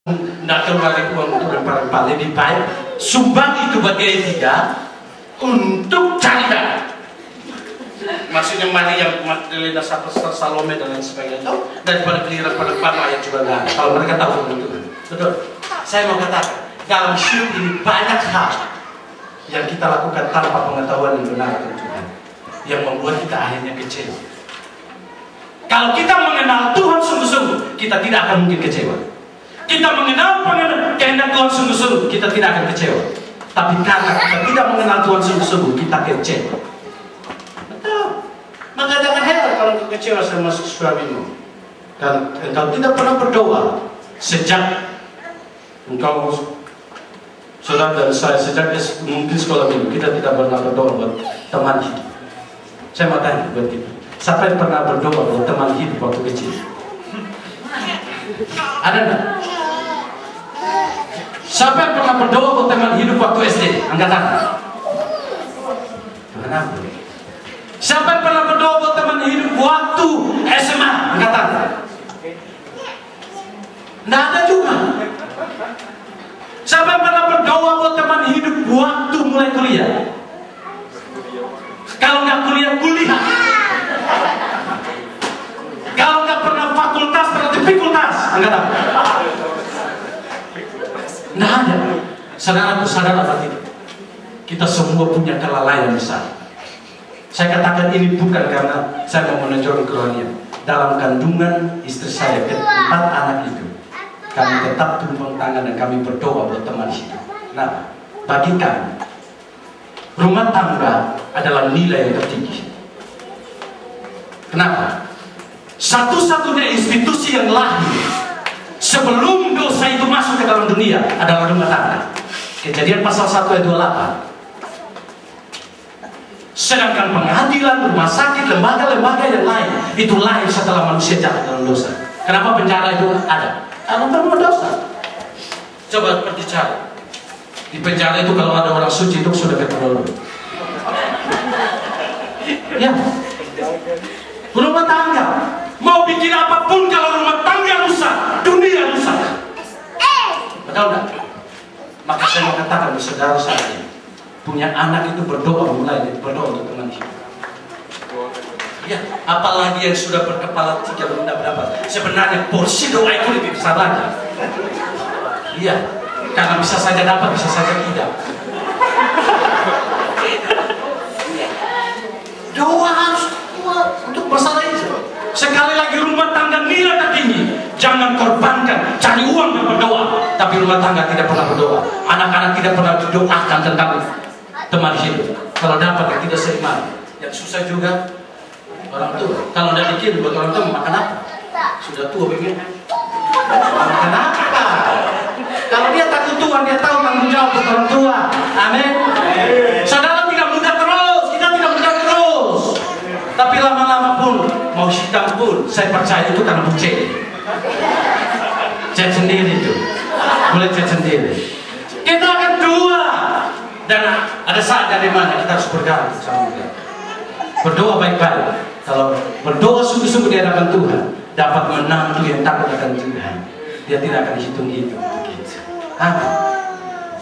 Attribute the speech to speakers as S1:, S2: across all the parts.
S1: Tidak keluar uang untuk rempah-rempah, lebih baik sumbang itu buat etika untuk cari dana. Maksudnya Maria Magdalena, Salome dan lain sebagainya itu daripada beli rempah-rempah yang juga nggak. Kalau mereka tahu itu, betul. Saya mau katakan dalam hidup ini banyak hal yang kita lakukan tanpa pengetahuan yang benar dari Tuhan, yang membuat kita akhirnya kecewa. Kalau kita mengenal Tuhan sungguh-sungguh, kita tidak akan mungkin kecewa. Kita mengenal kehendak Tuhan sungguh-sungguh, kita tidak akan kecewa. Tapi karena kita tidak mengenal Tuhan sungguh-sungguh, kita kecewa. Betul. Maka jangan heran kalau kecewa sama suamimu. Dan engkau tidak pernah berdoa sejak engkau, saudara dan saya, sejak mungkin sekolah minggu, kita tidak pernah berdoa buat teman hidup. Saya mau tanya buat kita, siapa yang pernah berdoa buat teman hidup waktu kecil? Ada enggak? Siapa yang pernah berdoa buat teman hidup waktu SD? Angkat tangan. Kenapa? Siapa yang pernah berdoa buat teman hidup waktu SMA? Angkat tangan. Nggak ada juga. Siapa yang pernah berdoa buat teman hidup waktu mulai kuliah? Kalau nggak kuliah, kuliah. Kalau nggak pernah fakultas, berarti fakultas. Angkat tangan. Nggak ada. Saudaraku, sadar apa tidak? Kita semua punya kelalaian besar. Saya katakan ini bukan karena saya mau menonjolkan kerohanian. Dalam kandungan istri saya, keempat anak itu, kami tetap tumpang tangan dan kami berdoa buat teman hidup. Nah, bagi kami, rumah tangga adalah nilai yang tertinggi. Kenapa? Satu-satunya institusi yang lahir sebelum dosa itu masuk ke dalam dunia adalah rumah tangga. Kejadian pasal 1 ayat 28. Sedangkan pengadilan, rumah sakit, lembaga-lembaga yang lain itu lahir setelah manusia jatuh dalam dosa. Kenapa penjara itu ada? Karena berbuat dosa. Coba pergi cari. Di penjara itu kalau ada orang suci itu sudah berdoa. Ya. Rumah tangga. Mau bikin apapun kalau rumah tangga rusak, dunia rusak. Betul enggak? Maka saya mau katakan ke saudara saya, punya anak itu berdoa mulai berdoa untuk teman hidup. Ya, apalagi yang sudah berkepala 3 berapa? Sebenarnya porsi doa itu lebih besar lagi. Iya, karena bisa saja dapat, bisa saja tidak. Doa harus kuat untuk masalah itu. Sekali lagi rumah tangga nilai tertinggi. Jangan korbankan, cari uang dan berdoa. Tapi rumah tangga tidak pernah berdoa. Anak-anak tidak pernah didoakan tentang teman hidup. Kalau dapat yang tidak seiman. Yang susah juga orang tua. Kalau tidak dikirim buat orang tua makan apa? Sudah tua begini. Makan apa? Kalau dia takut Tuhan, dia tahu tanggung jawab untuk orang tua. Amin. Saudara tidak mudah terus, kita tidak mudah terus. Tapi lama-lama pun, mau hitam pun, saya percaya itu karena bucin. Cek sendiri itu, boleh cek sendiri. Kita akan dua, dan ada saat dari mana kita harus bergantung sama Tuhan. Berdoa baik-baik. Kalau berdoa sungguh-sungguh di hadapan Tuhan, dapat menantu yang takut akan Tuhan. Dia tidak akan hitung-hitung begitu.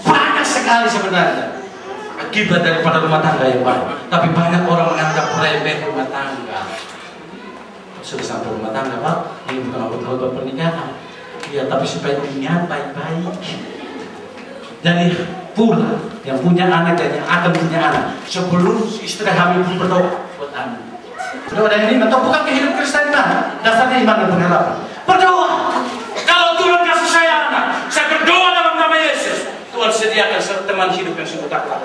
S1: Banyak sekali sebenarnya akibat daripada rumah tangga yang baik. Tapi banyak orang menganggap remeh rumah tangga. Sudah sampai rumah tangga, Pak, ini bukan obat-obat pernikahan. Ya, tapi supaya niat baik-baik. Jadi pula yang punya anak dan yang akan punya anak, sebelum istri hamil pun berdoa buat anak. Berdoa dari ini, atau bukan kehidupan Kristen kan? Dasarnya iman dan pengharapan. Berdoa. Kalau Tuhan kasih saya anak, saya berdoa dalam nama Yesus. Tuhan sediakan teman hidup yang sungguh takwa.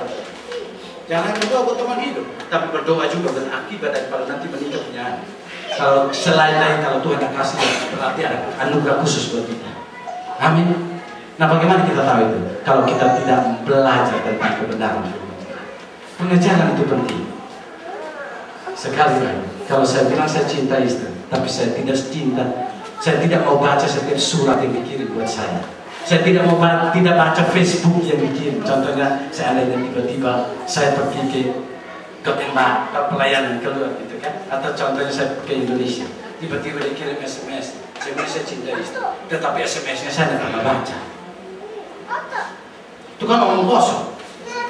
S1: Jangan berdoa buat teman hidup, tapi berdoa juga berakibat daripada nanti menikah punya anak. Kalau selain dari kalau Tuhan yang kasih, berarti ada anugerah khusus buat kita. Amin. Nah, bagaimana kita tahu itu? Kalau kita tidak belajar tentang kebenaran. Pengajaran itu penting. Sekali lagi, kalau saya bilang saya cinta istri, tapi saya tidak cinta, saya tidak mau baca setiap surat yang dikirim buat saya. Saya tidak mau tidak baca Facebook yang dikirim. Contohnya, saya ada yang tiba-tiba saya pergi ke tempat pelayanan keluar gitu kan, atau contohnya saya ke Indonesia, tiba-tiba dikirim SMS. saya cinta istri, tetapi SMS-nya saya tidak pernah baca. Itu kan omong kosong.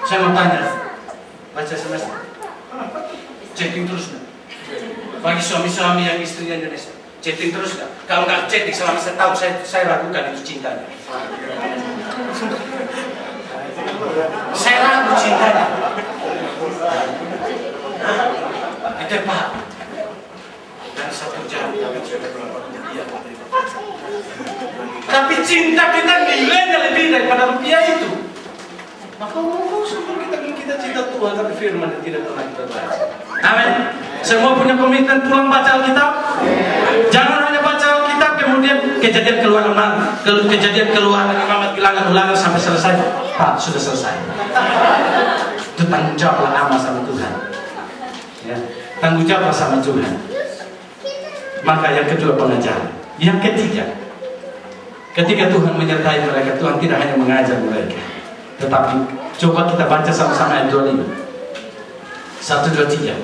S1: Saya mau tanya, baca SMS? Chatting terus nggak? Bagi suami-suami yang istrinya Indonesia, chatting terus nggak? Kalau nggak chatting selama setahun, saya ragukan itu cintanya. Saya ragu cintanya. Itu Pak. Dan 1 jam tapi cinta kita nilainya lebih daripada rupiah itu. Maka kita cinta Tuhan, tapi firman yang tidak pernah kita baca. Amin. Semua punya komitmen pulang baca Alkitab. Jangan hanya baca Alkitab kemudian kejadian keluaran Imamat Bilangan ulangan sampai selesai. Pak, sudah selesai. Itu tanggung jawablah ama sama Tuhan. Ya, tanggung jawab sama Tuhan. Maka yang kedua pengajaran. Yang ketiga, ketika Tuhan menyertai mereka, Tuhan tidak hanya mengajar mereka, tetapi coba kita baca sama-sama ayat 25. 1, 2, 3.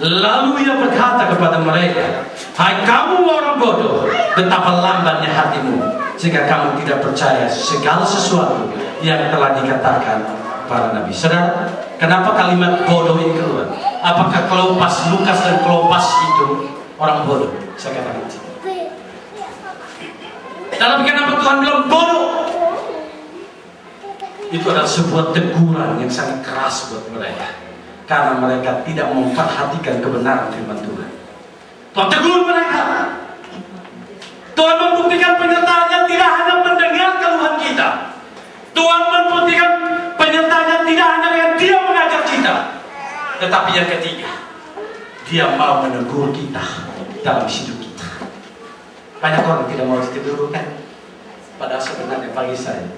S1: Lalu ia berkata kepada mereka, hai kamu orang bodoh, betapa lambannya hatimu, sehingga kamu tidak percaya segala sesuatu yang telah dikatakan para nabi. Saudara, kenapa kalimat bodoh ini keluar? Apakah Klopas, Lukas dan Klopas itu orang bodoh? Saya katakan tidak. Tapi kenapa Tuhan bilang bodoh? Itu adalah sebuah teguran yang sangat keras buat mereka, karena mereka tidak memperhatikan kebenaran firman Tuhan. Tuhan tegur mereka. Tuhan membuktikan penyertaannya tidak hanya mendengar keluhan kita. Tuhan membuktikan penyertaannya tidak hanya dengan dia mengajar kita, tetapi yang ketiga, dia mau menegur kita dalam hidup kita. Banyak orang tidak mau ditegur kan? Padahal sebenarnya bagi saya,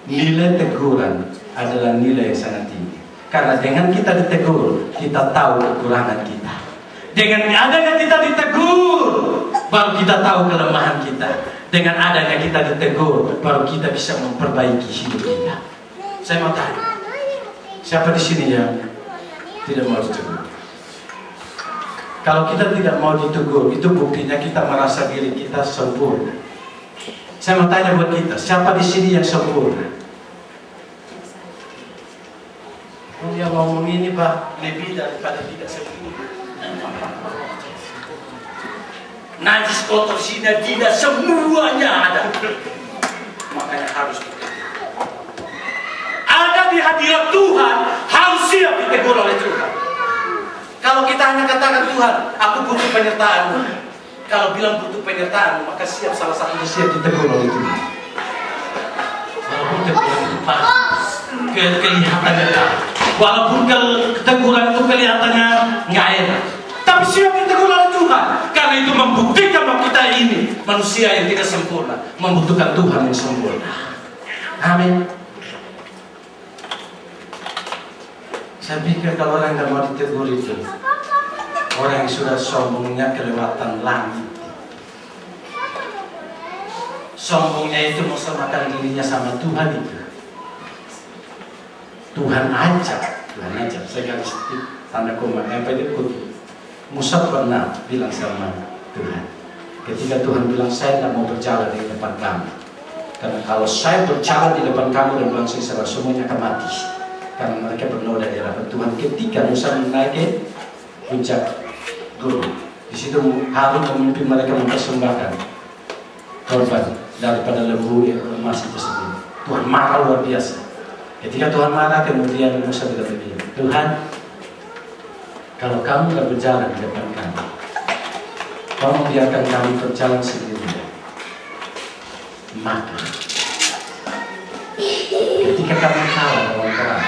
S1: nilai teguran adalah nilai yang sangat tinggi. Karena dengan kita ditegur, kita tahu kekurangan kita. Dengan adanya kita ditegur, baru kita tahu kelemahan kita. Dengan adanya kita ditegur, baru kita bisa memperbaiki hidup kita. Saya mau tanya, siapa di sini yang tidak mau ditegur? Kalau kita tidak mau ditegur, itu buktinya kita merasa diri kita sempurna. Saya mau tanya buat kita, siapa di sini yang sempurna? Oh, yang ngomong ini Pak, lebih daripada tidak sempurna. Najis kotor sini tidak semuanya ada. Makanya harus ada di hadirat Tuhan, harus siap ditegur oleh Tuhan. Kalau kita hanya katakan Tuhan, aku butuh penyertaan. Kalau bilang butuh penyertaan, maka siap salah satunya siap ditegur oleh Tuhan. Walaupun teguran itu kelihatannya tak. Walaupun teguran itu kelihatannya nggak enak, tapi siap ditegur oleh Tuhan. Karena itu membuktikan bahwa kita ini manusia yang tidak sempurna, membutuhkan Tuhan yang sempurna. Amin. Saya pikir kalau orang yang mau ditegur itu orang yang sudah sombongnya kelewatan langit. Sombongnya itu mau samakan dirinya sama Tuhan itu. Tuhan aja. Saya garis tanda koma. Musa pernah bilang sama Tuhan, ketika Tuhan bilang saya tidak mau berjalan di depan kamu, karena kalau saya berjalan di depan kamu dan bangsa Israel semuanya akan mati. Karena mereka bernoda di hadapan Tuhan. Ketika Musa menaiki puncak gunung, di situ Harun memimpin mereka mempersembahkan korban daripada lembu emas itu sendiri. Tuhan marah luar biasa. Ketika Tuhan marah, kemudian Musa tidak begini, Tuhan, kalau kamu tidak berjalan di depan kami, kamu biarkan kami berjalan sendiri, maka ketika kami kalah dalam perang,